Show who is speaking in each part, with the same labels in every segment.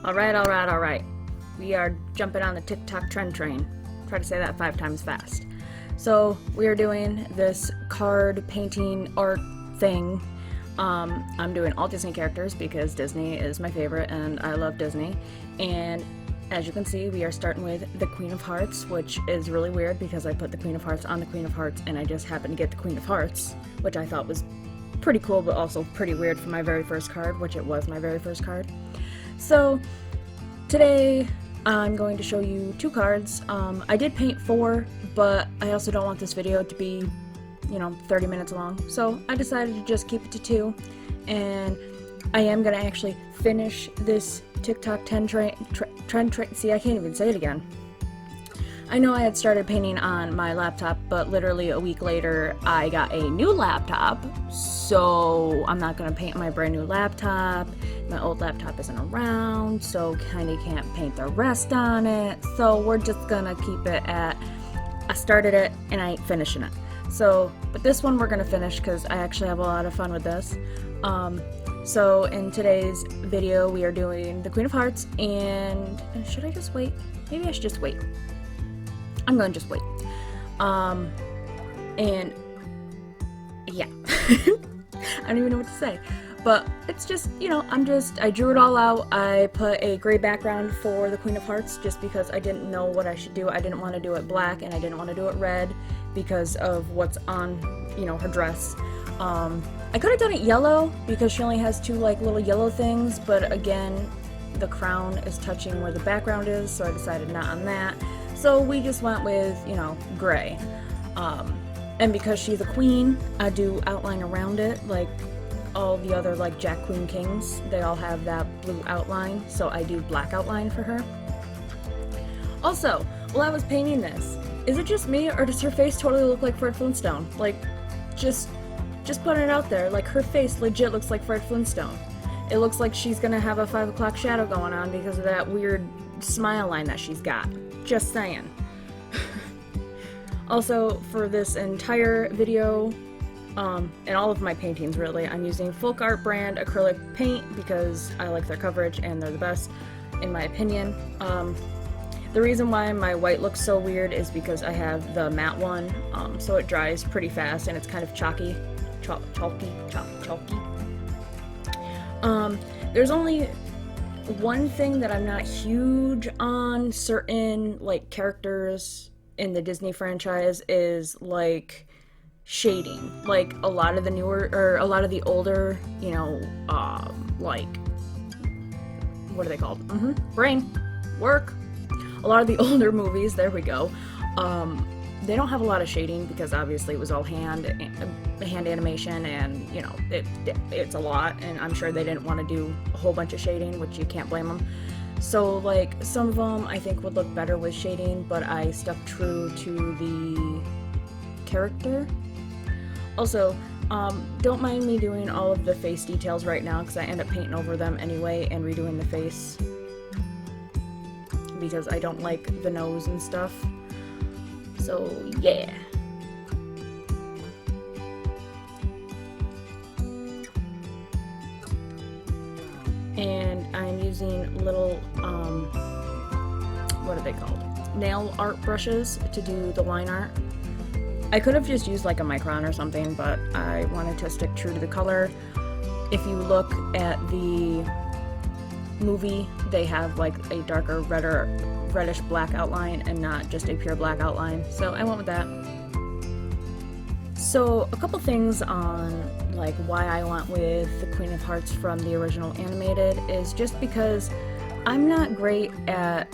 Speaker 1: Alright. We are jumping on the TikTok trend train. Try to say that 5 times fast. So, we are doing this card painting art thing. I'm doing all Disney characters because Disney is my favorite and I love Disney. And as you can see, we are starting with the Queen of Hearts, which is really weird because I put the Queen of Hearts on the Queen of Hearts and I just happened to get the Queen of Hearts, which I thought was pretty cool but also pretty weird for my very first card, which it was my very first card. So today I'm going to show you 2 cards. I did paint 4, but I also don't want this video to be, 30 minutes long. So I decided to just keep it to 2, and I am going to actually finish this TikTok trend train. See, I can't even say it again. I know I had started painting on my laptop, but literally a week later I got a new laptop, so I'm not going to paint my brand new laptop. My old laptop isn't around, so kinda can't paint the rest on it, so we're just gonna keep it at I started it and I ain't finishing it. So, but this one we're gonna finish because I actually have a lot of fun with this. So in today's video we are doing the Queen of Hearts, and should I just wait? Maybe I should just wait. I'm gonna just wait. And yeah, I don't even know what to say, but it's just, I drew it all out. I put a gray background for the Queen of Hearts just because I didn't know what I should do. I didn't want to do it black and I didn't want to do it red because of what's on, her dress. I could have done it yellow because she only has 2 little yellow things, but again, the crown is touching where the background is, so I decided not on that. So we just went with, gray. And because she's a queen, I do outline around it, like all the other Jack, Queen, Kings. They all have that blue outline, so I do black outline for her. Also, while I was painting this, is it just me, or does her face totally look like Fred Flintstone? Just putting it out there, her face legit looks like Fred Flintstone. It looks like she's gonna have a 5 o'clock shadow going on because of that weird smile line that she's got. Just saying. Also, for this entire video, and all of my paintings really, I'm using Folk Art brand acrylic paint because I like their coverage and they're the best, in my opinion. The reason why my white looks so weird is because I have the matte one, so it dries pretty fast and it's kind of chalky. There's only one thing that I'm not huge on certain characters in the Disney franchise is shading. A lot of the newer, or a lot of the older, what are they called? Brain. Work. A lot of the older movies, there we go, they don't have a lot of shading because obviously it was all hand animation, and it's a lot, and I'm sure they didn't want to do a whole bunch of shading, which you can't blame them. So some of them I think would look better with shading, but I stuck true to the character. Also, don't mind me doing all of the face details right now because I end up painting over them anyway and redoing the face because I don't like the nose and stuff. So yeah. And I'm using little, what are they called? Nail art brushes to do the line art. I could have just used a micron or something, but I wanted to stick true to the color. If you look at the movie, they have a darker reddish black outline and not just a pure black outline, so I went with that. So a couple things on why I went with the Queen of Hearts from the original animated is just because I'm not great at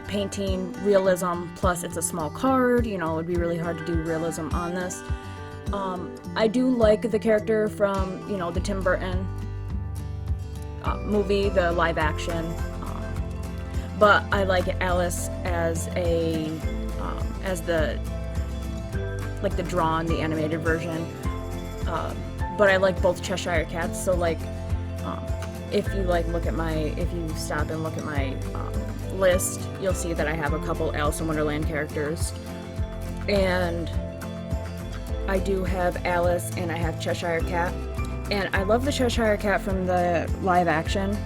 Speaker 1: painting realism, plus it's a small card, it would be really hard to do realism on this. I do like the character from the Tim Burton movie, the live action, but I like Alice as the drawn, the animated version, but I like both Cheshire Cats, so if you stop and look at my list, you'll see that I have a couple Alice in Wonderland characters, and I do have Alice and I have Cheshire Cat. And I love the Cheshire Cat from the live action,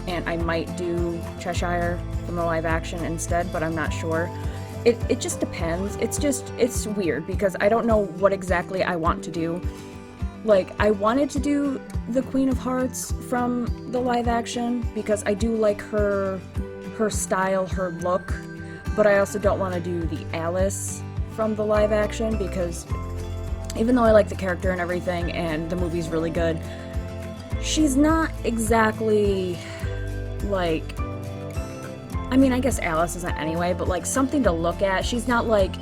Speaker 1: and I might do Cheshire from the live action instead, but I'm not sure. It just depends. It's weird because I don't know what exactly I want to do. Like, I wanted to do the Queen of Hearts from the live action because I do like her style, her look, but I also don't want to do the Alice from the live action because even though I like the character and everything and the movie's really good, she's not exactly like, I mean, I guess Alice isn't anyway, but like something to look at. She's not like,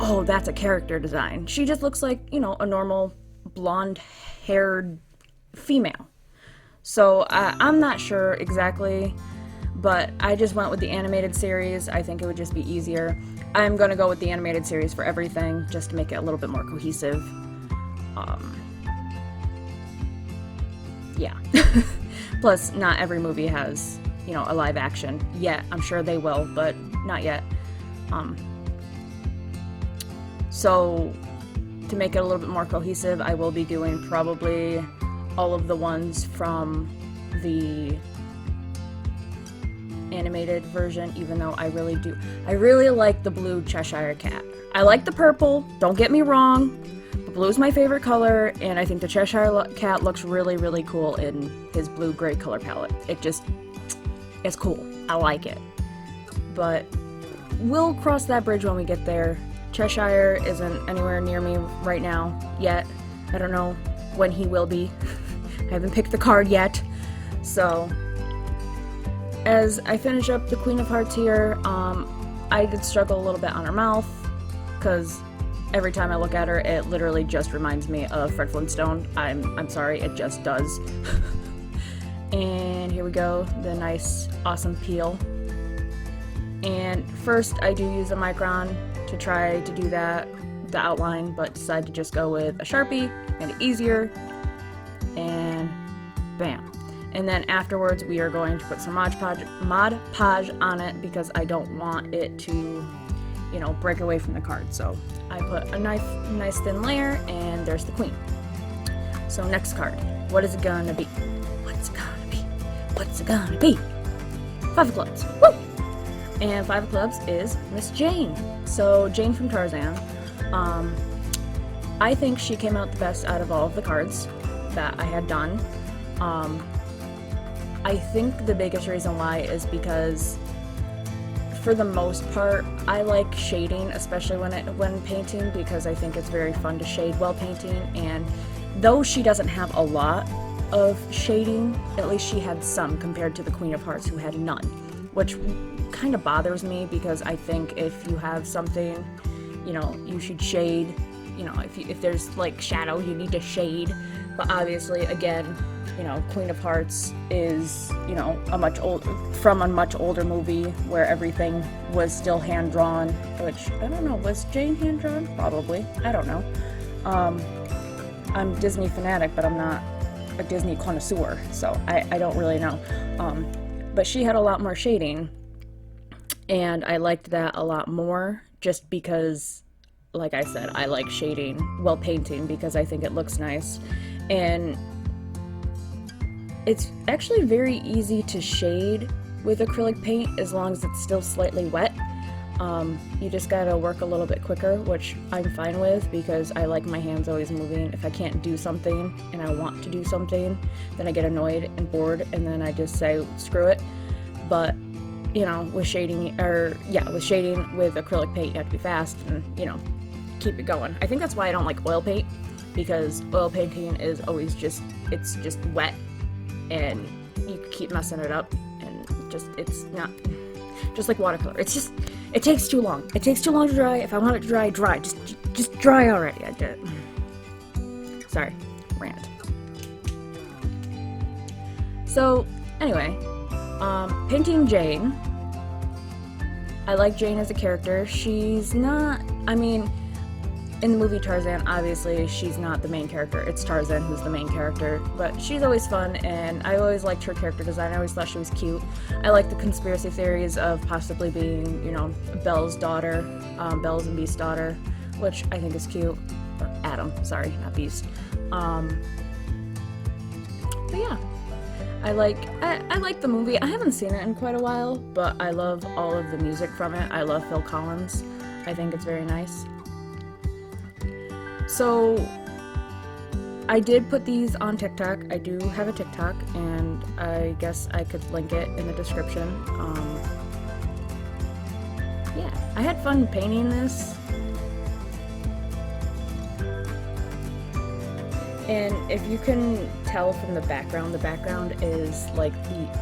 Speaker 1: oh, that's a character design. She just looks like, you know, a normal blonde-haired female. So I'm not sure exactly, but I just went with the animated series. I think it would just be easier. I'm gonna go with the animated series for everything, just to make it a little bit more cohesive. Yeah. Plus, not every movie has, you know, a live action yet. I'm sure they will, but not yet. So to make it a little bit more cohesive, I will be doing probably all of the ones from the animated version, even though I really like the blue Cheshire Cat. I like the purple, don't get me wrong. The blue is my favorite color, and I think the Cheshire Cat looks really, really cool in his blue-gray color palette. It's cool. I like it. But we'll cross that bridge when we get there. Cheshire isn't anywhere near me right now yet. I don't know when he will be. I haven't picked the card yet. So, as I finish up the Queen of Hearts here, I did struggle a little bit on her mouth, because every time I look at her, it literally just reminds me of Fred Flintstone. I'm sorry, it just does. And here we go, the nice, awesome peel. And first, I do use a Micron to try to do that, the outline, but decide to just go with a Sharpie, make it easier, and bam. And then afterwards, we are going to put some Mod Podge on it because I don't want it to, you know, break away from the card. So I put a nice thin layer, and there's the Queen. So next card, what is it gonna be? What's it gonna be? What's it gonna be? 5 of Clubs. Woo! And 5 of Clubs is Miss Jane. So Jane from Tarzan. I think she came out the best out of all of the cards that I had done. I think the biggest reason why is because, for the most part, I like shading, especially when painting, because I think it's very fun to shade while painting. And though she doesn't have a lot of shading, at least she had some compared to the Queen of Hearts, who had none, which kind of bothers me because I think if you have something, you know, you should shade. You know, if there's like shadow, you need to shade. But obviously, again, you know, Queen of Hearts is, you know, from a much older movie where everything was still hand-drawn, which, I don't know, was Jane hand-drawn? Probably. I don't know. I'm a Disney fanatic, but I'm not a Disney connoisseur, so I don't really know. But she had a lot more shading, and I liked that a lot more, just because, like I said, I like shading while painting because I think it looks nice. And it's actually very easy to shade with acrylic paint as long as it's still slightly wet. You just gotta work a little bit quicker, which I'm fine with because I like my hands always moving. If I can't do something and I want to do something, then I get annoyed and bored, and then I just say, screw it. But, you know, with shading with acrylic paint, you have to be fast and, you know, keep it going. I think that's why I don't like oil paint, because oil painting is always it's just wet, and you keep messing it up, and it's not just like watercolor. It takes too long. It takes too long to dry. If I want it to dry. Just dry already. I did. Sorry, rant. So anyway, painting Jane. I like Jane as a character. She's not, I mean, in the movie Tarzan, obviously, she's not the main character. It's Tarzan who's the main character, but she's always fun, and I always liked her character design. I always thought she was cute. I like the conspiracy theories of possibly being, you know, Belle's daughter, Belle's and Beast's daughter, which I think is cute. Or Adam, sorry, not Beast. But yeah, I like the movie. I haven't seen it in quite a while, but I love all of the music from it. I love Phil Collins. I think it's very nice. So I did put these on TikTok. I do have a TikTok, and I guess I could link it in the description. Yeah, I had fun painting this. And if you can tell from the background is like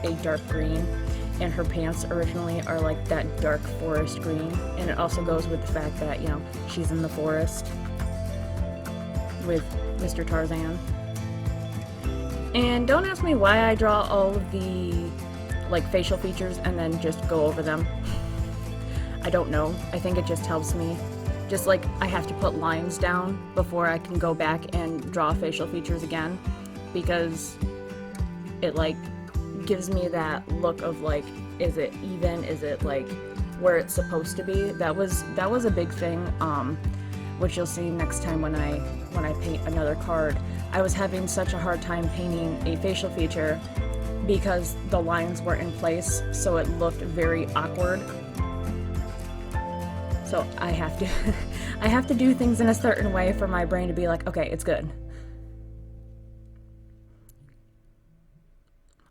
Speaker 1: a dark green, and her pants originally are like that dark forest green. And it also goes with the fact that, you know, she's in the forest with Mr. Tarzan. And don't ask me why I draw all of the like facial features and then just go over them. I don't know. I think it just helps me. Just like I have to put lines down before I can go back and draw facial features again, because it like gives me that look of like, is it even? Is it like where it's supposed to be? That was a big thing, which you'll see next time when I paint another card. I was having such a hard time painting a facial feature because the lines weren't in place, so it looked very awkward. So I have to do things in a certain way for my brain to be like, okay, it's good.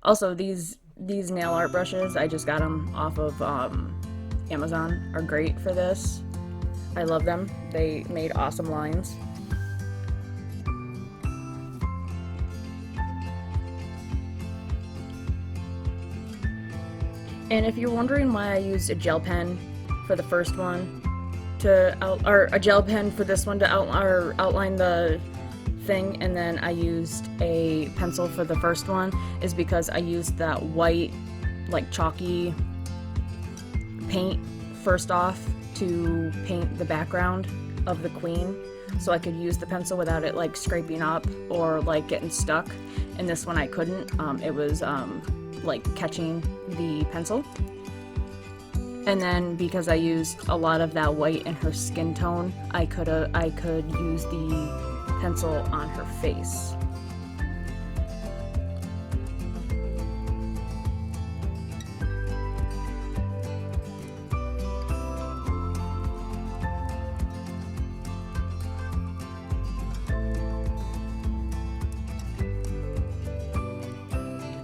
Speaker 1: Also, these nail art brushes, I just got them off of Amazon, are great for this. I love them. They made awesome lines. And if you're wondering why I used a gel pen for the first one, or a gel pen for this one to outline the thing, and then I used a pencil for the first one, is because I used that white, like chalky paint first off to paint the background of the queen, so I could use the pencil without it like scraping up or like getting stuck. And this one I couldn't. It was like catching the pencil. And then because I used a lot of that white in her skin tone, I could use the pencil on her face.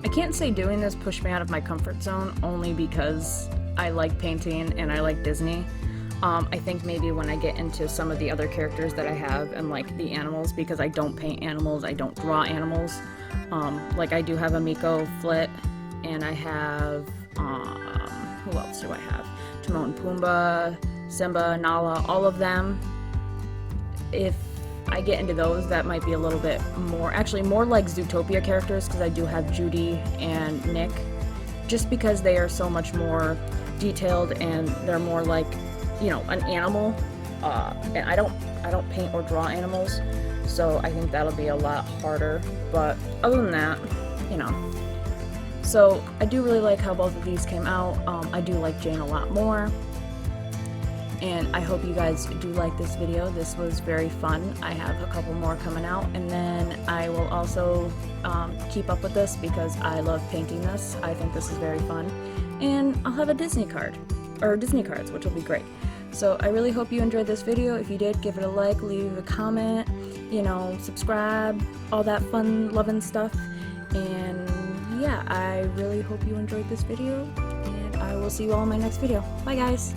Speaker 1: I can't say doing this pushed me out of my comfort zone, only because I like painting and I like Disney. I think maybe when I get into some of the other characters that I have and like the animals, because I don't paint animals, I don't draw animals. Like I do have a Miko Flit, and I have, who else do I have? Timon and Pumbaa, Simba, Nala, all of them. If I get into those, that might be a little bit more, actually more like Zootopia characters, because I do have Judy and Nick, just because they are so much more detailed and they're more like, you know, an animal. And I don't paint or draw animals, so I think that'll be a lot harder. But other than that, you know. So I do really like how both of these came out. I do like Jane a lot more. And I hope you guys do like this video. This was very fun. I have a couple more coming out, and then I will also keep up with this because I love painting this. I think this is very fun. And I'll have a Disney card, or Disney cards, which will be great. So I really hope you enjoyed this video. If you did, give it a like, leave a comment, you know, subscribe, all that fun loving stuff. And yeah, I really hope you enjoyed this video, and I will see you all in my next video. Bye guys!